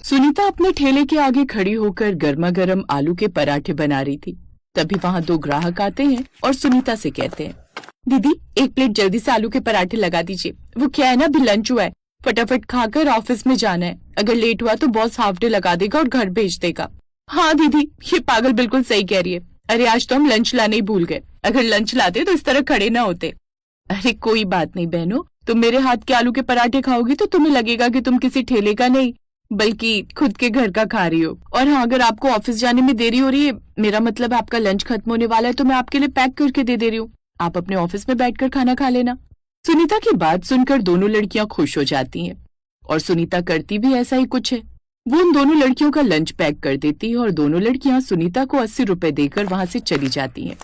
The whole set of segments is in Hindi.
सुनीता अपने ठेले के आगे खड़ी होकर गर्मा गर्म आलू के पराठे बना रही थी। तभी वहाँ दो ग्राहक आते हैं और सुनीता से कहते हैं, दीदी एक प्लेट जल्दी से आलू के पराठे लगा दीजिए। वो क्या है ना, अभी लंच हुआ है, फटाफट खाकर ऑफिस में जाना है। अगर लेट हुआ तो बॉस हाफ डे लगा देगा और घर भेज देगा। हाँ दीदी, ये पागल बिल्कुल सही कह रही है। अरे आज तो हम लंच लाने ही भूल गए, अगर लंच लाते तो इस तरह खड़े ना होते। अरे कोई बात नहीं बहनों, तुम मेरे हाथ के आलू के पराठे खाओगी तो तुम्हें लगेगा कि तुम किसी ठेले का नहीं बल्कि खुद के घर का खा रही हो। और हाँ, अगर आपको ऑफिस जाने में देरी हो रही है, मेरा मतलब आपका लंच खत्म होने वाला है, तो मैं आपके लिए पैक करके दे रही हूँ। आप अपने ऑफिस में बैठकर खाना खा लेना। सुनीता की बात सुनकर दोनों लड़कियां खुश हो जाती हैं और सुनीता करती भी ऐसा ही कुछ है। वो उन दोनों लड़कियों का लंच पैक कर देती है और दोनों लड़कियां सुनीता को 80 रुपए देकर वहां से चली जाती हैं।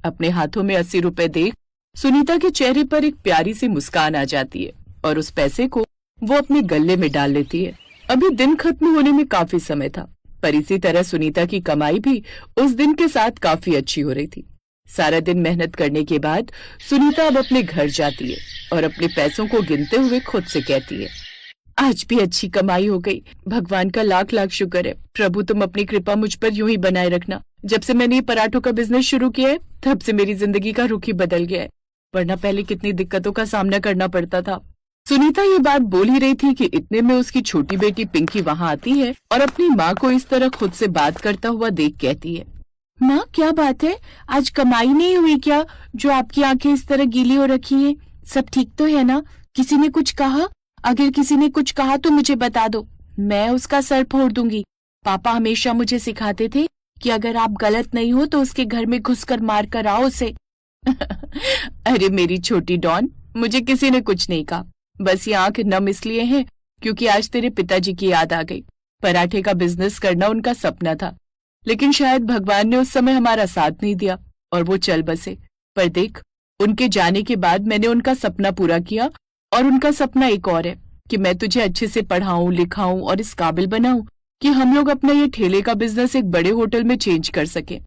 अपने हाथों में 80 रुपए देख सुनीता के चेहरे पर एक प्यारी सी मुस्कान आ जाती है और उस पैसे को वो अपने गले में डाल लेती है। अभी दिन खत्म होने में काफी समय था, पर इसी तरह सुनीता की कमाई भी उस दिन के साथ काफी अच्छी हो रही थी। सारा दिन मेहनत करने के बाद सुनीता अब अपने घर जाती है और अपने पैसों को गिनते हुए खुद से कहती है, आज भी अच्छी कमाई हो गई। भगवान का लाख लाख शुक्र है। प्रभु तुम अपनी कृपा मुझ पर यूं ही बनाए रखना। जब से मैंने ये पराठों का बिजनेस शुरू किया है, तब से मेरी जिंदगी का रुख ही बदल गया है, वरना पहले कितनी दिक्कतों का सामना करना पड़ता था। सुनीता ये बात बोल ही रही थी कि इतने में उसकी छोटी बेटी पिंकी वहाँ आती है और अपनी माँ को इस तरह खुद से बात करता हुआ देख कहती है, माँ क्या बात है, आज कमाई नहीं हुई क्या, जो आपकी आंखें इस तरह गीली हो रखी हैं? सब ठीक तो है ना? किसी ने कुछ कहा? अगर किसी ने कुछ कहा तो मुझे बता दो, मैं उसका सर फोड़ दूंगी। पापा हमेशा मुझे सिखाते थे कि अगर आप गलत नहीं हो तो उसके घर में घुसकर मार कर आओ उसे। अरे मेरी छोटी डॉन, मुझे किसी ने कुछ नहीं कहा, बस ये आंख नम इसलिए है क्योंकि आज तेरे पिताजी की याद आ गई। पराठे का बिजनेस करना उनका सपना था, लेकिन शायद भगवान ने उस समय हमारा साथ नहीं दिया और वो चल बसे। पर देख, उनके जाने के बाद मैंने उनका सपना पूरा किया और उनका सपना एक और है कि मैं तुझे अच्छे से पढ़ाऊं लिखाऊं और इस काबिल बनाऊं कि हम लोग अपना ये ठेले का बिजनेस एक बड़े होटल में चेंज कर सके।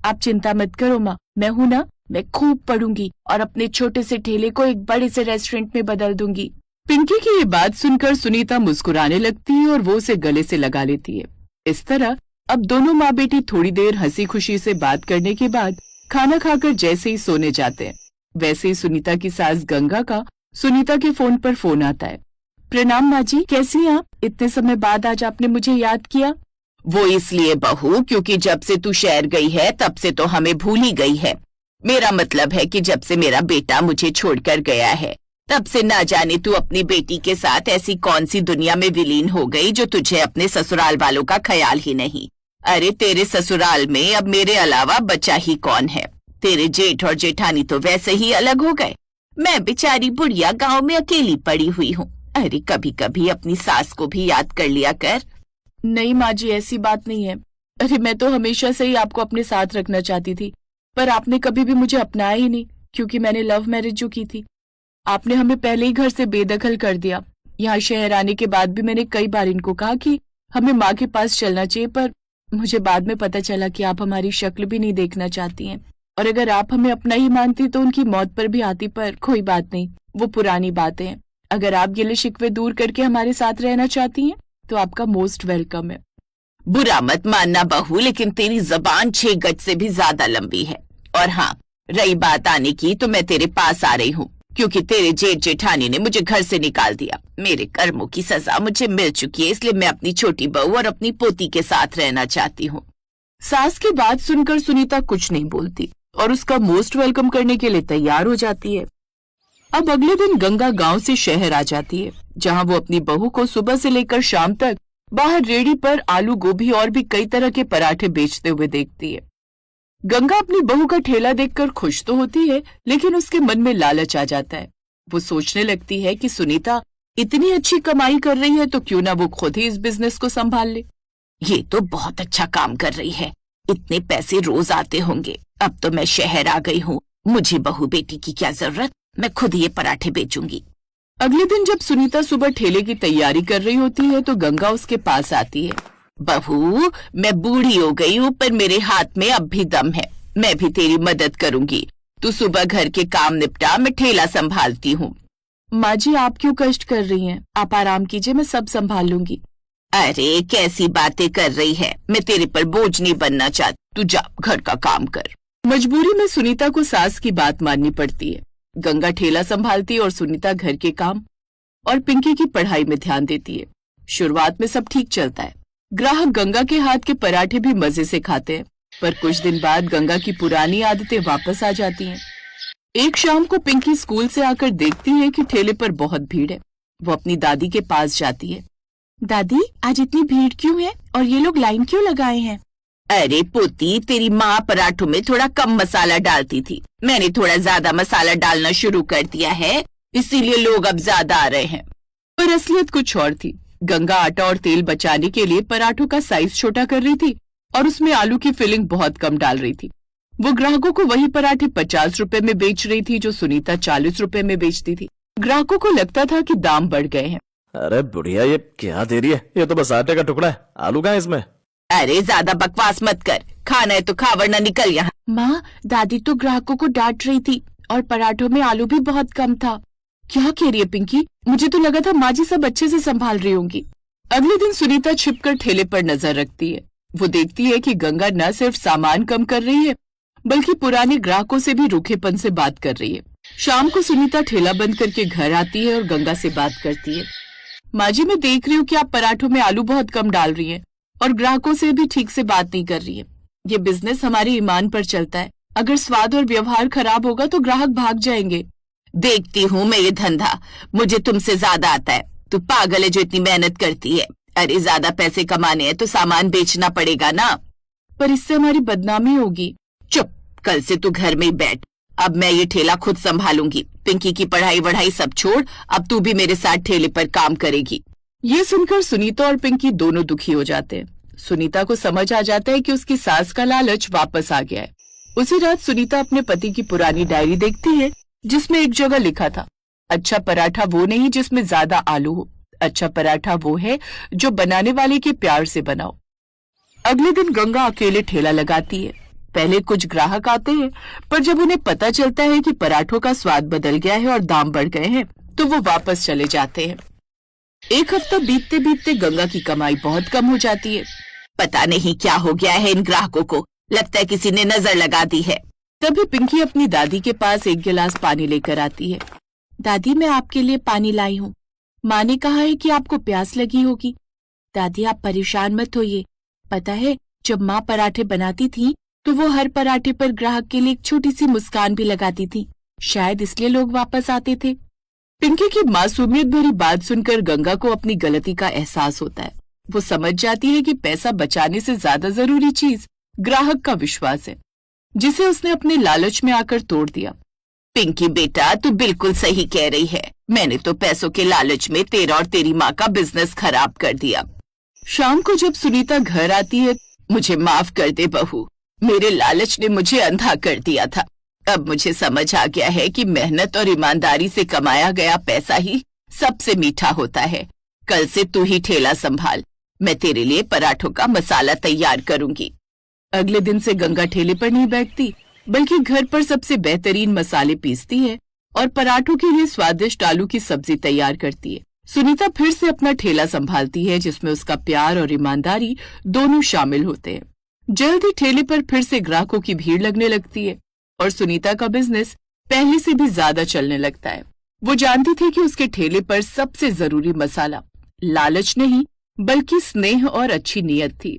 आप चिंता मत करो माँ, मैं हूं ना, मैं खूब पढ़ूंगी और अपने छोटे से ठेले को एक बड़े से रेस्टोरेंट में बदल दूंगी। पिंकी की ये बात सुनकर सुनीता मुस्कुराने लगती है और वो उसे गले से लगा लेती है। इस तरह अब दोनों माँ बेटी थोड़ी देर हंसी खुशी से बात करने के बाद खाना खाकर जैसे ही सोने जाते हैं, वैसे ही सुनीता की सास गंगा का सुनीता के फोन पर फोन आता है। प्रणाम माँ जी, कैसी हैं आप? इतने समय बाद आज आपने मुझे याद किया। वो इसलिए बहू क्योंकि जब से तू शहर गई है तब से तो हमें भूल ही गई है। मेरा मतलब है कि जब से मेरा बेटा मुझे छोड़कर गया है तब से ना जाने तू अपनी बेटी के साथ ऐसी कौन सी दुनिया में विलीन हो गई जो तुझे अपने ससुराल वालों का ख्याल ही नहीं। अरे तेरे ससुराल में अब मेरे अलावा बचा ही कौन है? तेरे जेठ और जेठानी तो वैसे ही अलग हो गए। मैं बेचारी बुढ़िया गांव में अकेली पड़ी हुई हूँ। अरे कभी कभी अपनी सास को भी याद कर लिया कर। नहीं माँ जी, ऐसी बात नहीं है। अरे मैं तो हमेशा से ही आपको अपने साथ रखना चाहती थी, पर आपने कभी भी मुझे अपनाया ही नहीं, क्योंकि मैंने लव मैरिज जो की थी। आपने हमें पहले ही घर से बेदखल कर दिया। यहाँ शहर आने के बाद भी मैंने कई बार इनको कहा कि हमें माँ के पास चलना चाहिए, पर मुझे बाद में पता चला कि आप हमारी शक्ल भी नहीं देखना चाहती हैं, और अगर आप हमें अपना ही मानती तो उनकी मौत पर भी आती। पर कोई बात नहीं, वो पुरानी बातें हैं। अगर आप गिले शिकवे दूर करके हमारे साथ रहना चाहती हैं तो आपका मोस्ट वेलकम है। बुरा मत मानना बहू, लेकिन तेरी जबान 6 गज से भी ज्यादा लंबी है। और हाँ, रही बात आने की, तो मैं तेरे पास आ रही हूँ क्योंकि तेरे जेठ जेठानी ने मुझे घर से निकाल दिया। मेरे कर्मों की सजा मुझे मिल चुकी है, इसलिए मैं अपनी छोटी बहू और अपनी पोती के साथ रहना चाहती हूँ। सास की बात सुनकर सुनीता कुछ नहीं बोलती और उसका मोस्ट वेलकम करने के लिए तैयार हो जाती है। अब अगले दिन गंगा गांव से शहर आ जाती है, जहां वो अपनी बहू को सुबह से लेकर शाम तक बाहर रेडी पर आलू गोभी और भी कई तरह के पराठे बेचते हुए देखती है। गंगा अपनी बहू का ठेला देखकर खुश तो होती है, लेकिन उसके मन में लालच आ जाता है। वो सोचने लगती है कि सुनीता इतनी अच्छी कमाई कर रही है तो क्यों ना वो खुद ही इस बिजनेस को संभाल ले। ये तो बहुत अच्छा काम कर रही है, इतने पैसे रोज आते होंगे। अब तो मैं शहर आ गई हूँ, मुझे बहू बेटी की क्या जरूरत, मैं खुद ये पराठे बेचूंगी। अगले दिन जब सुनीता सुबह ठेले की तैयारी कर रही होती है तो गंगा उसके पास आती है। बहू, मैं बूढ़ी हो गई हूँ पर मेरे हाथ में अब भी दम है, मैं भी तेरी मदद करूंगी। तू सुबह घर के काम निपटा, मैं ठेला संभालती हूँ। माँ जी, आप क्यों कष्ट कर रही हैं? आप आराम कीजिए, मैं सब संभाल लूंगी। अरे कैसी बातें कर रही है, मैं तेरे पर बोझ नहीं बनना चाहती, तू जा घर का काम कर। मजबूरी में सुनीता को सास की बात माननी पड़ती है। गंगा ठेला संभालती है और सुनीता घर के काम और पिंकी की पढ़ाई में ध्यान देती है। शुरुआत में सब ठीक चलता है। ग्राहक गंगा के हाथ के पराठे भी मजे से खाते हैं, पर कुछ दिन बाद गंगा की पुरानी आदतें वापस आ जाती हैं। एक शाम को पिंकी स्कूल से आकर देखती है कि ठेले पर बहुत भीड़ है। वो अपनी दादी के पास जाती है। दादी, आज इतनी भीड़ क्यों है और ये लोग लाइन क्यों लगाए हैं? अरे पोती, तेरी माँ पराठों में थोड़ा कम मसाला डालती थी, मैंने थोड़ा ज्यादा मसाला डालना शुरू कर दिया है, इसीलिए लोग अब ज्यादा आ रहे हैं। पर असलियत कुछ और थी। गंगा आटा और तेल बचाने के लिए पराठों का साइज छोटा कर रही थी और उसमें आलू की फिलिंग बहुत कम डाल रही थी। वो ग्राहकों को वही पराठे 50 रुपए में बेच रही थी जो सुनीता 40 रुपए में बेचती थी। ग्राहकों को लगता था कि दाम बढ़ गए हैं। अरे बुढ़िया, ये क्या दे रही है? ये तो बस आटे का टुकड़ा है, आलू कहाँ है इसमें? अरे ज्यादा बकवास मत कर, खाना है तो खा वरना निकल यहाँ। माँ, दादी तो ग्राहकों को डांट रही थी और पराठों में आलू भी बहुत कम था। क्या कह रही है पिंकी? मुझे तो लगा था माँ जी सब अच्छे से संभाल रही होंगी। अगले दिन सुनीता छिपकर ठेले पर नजर रखती है। वो देखती है कि गंगा न सिर्फ सामान कम कर रही है बल्कि पुराने ग्राहकों से भी रूखेपन से बात कर रही है। शाम को सुनीता ठेला बंद करके घर आती है और गंगा से बात करती है। माँ जी, मैं देख रही हूँ कि आप पराठों में आलू बहुत कम डाल रही हैं और ग्राहकों से भी ठीक से बात नहीं कर रही है। ये बिजनेस हमारे ईमान पर चलता है, अगर स्वाद और व्यवहार खराब होगा तो ग्राहक भाग जाएंगे। देखती हूँ मैं ये धंधा, मुझे तुमसे ज्यादा आता है। तू पागल है जो इतनी मेहनत करती है। अरे ज्यादा पैसे कमाने हैं तो सामान बेचना पड़ेगा ना। पर इससे हमारी बदनामी होगी। चुप, कल से तू घर में ही बैठ, अब मैं ये ठेला खुद संभालूंगी। पिंकी की पढ़ाई वढ़ाई सब छोड़, अब तू भी मेरे साथ ठेले पर काम करेगी। ये सुनकर सुनीता और पिंकी दोनों दुखी हो जाते हैं। सुनीता को समझ आ जाता है कि उसकी सास का लालच वापस आ गया है। उसी रात सुनीता अपने पति की पुरानी डायरी देखती है जिसमें एक जगह लिखा था, अच्छा पराठा वो नहीं जिसमें ज्यादा आलू हो, अच्छा पराठा वो है जो बनाने वाले के प्यार से बनाओ। अगले दिन गंगा अकेले ठेला लगाती है। पहले कुछ ग्राहक आते हैं, पर जब उन्हें पता चलता है कि पराठों का स्वाद बदल गया है और दाम बढ़ गए हैं तो वो वापस चले जाते हैं। एक हफ्ता बीतते बीतते गंगा की कमाई बहुत कम हो जाती है। पता नहीं क्या हो गया है इन ग्राहकों को, लगता है किसी ने नजर लगा दी है। तभी पिंकी अपनी दादी के पास एक गिलास पानी लेकर आती है। दादी, मैं आपके लिए पानी लाई हूँ। माँ ने कहा है कि आपको प्यास लगी होगी। दादी, आप परेशान मत होइए। पता है, जब माँ पराठे बनाती थी तो वो हर पराठे पर ग्राहक के लिए एक छोटी सी मुस्कान भी लगाती थी, शायद इसलिए लोग वापस आते थे। पिंकी की मासूमियत भरी बात सुनकर गंगा को अपनी गलती का एहसास होता है। वो समझ जाती है कि पैसा बचाने से ज्यादा जरूरी चीज ग्राहक का विश्वास है, जिसे उसने अपने लालच में आकर तोड़ दिया। पिंकी बेटा, तू बिल्कुल सही कह रही है, मैंने तो पैसों के लालच में तेरा और तेरी माँ का बिजनेस खराब कर दिया। शाम को जब सुनीता घर आती है, मुझे माफ कर दे बहू, मेरे लालच ने मुझे अंधा कर दिया था। अब मुझे समझ आ गया है कि मेहनत और ईमानदारी से कमाया गया पैसा ही सबसे मीठा होता है। कल से तू ही ठेला संभाल, मैं तेरे लिए पराठों का मसाला तैयार करूंगी। अगले दिन से गंगा ठेले पर नहीं बैठती बल्कि घर पर सबसे बेहतरीन मसाले पीसती है और पराठों के लिए स्वादिष्ट आलू की सब्जी तैयार करती है। सुनीता फिर से अपना ठेला संभालती है जिसमें उसका प्यार और ईमानदारी दोनों शामिल होते हैं। जल्द ही ठेले पर फिर से ग्राहकों की भीड़ लगने लगती है और सुनीता का बिजनेस पहले से भी ज्यादा चलने लगता है। वो जानती थी कि उसके ठेले पर सबसे जरूरी मसाला लालच नहीं बल्कि स्नेह और अच्छी नीयत थी।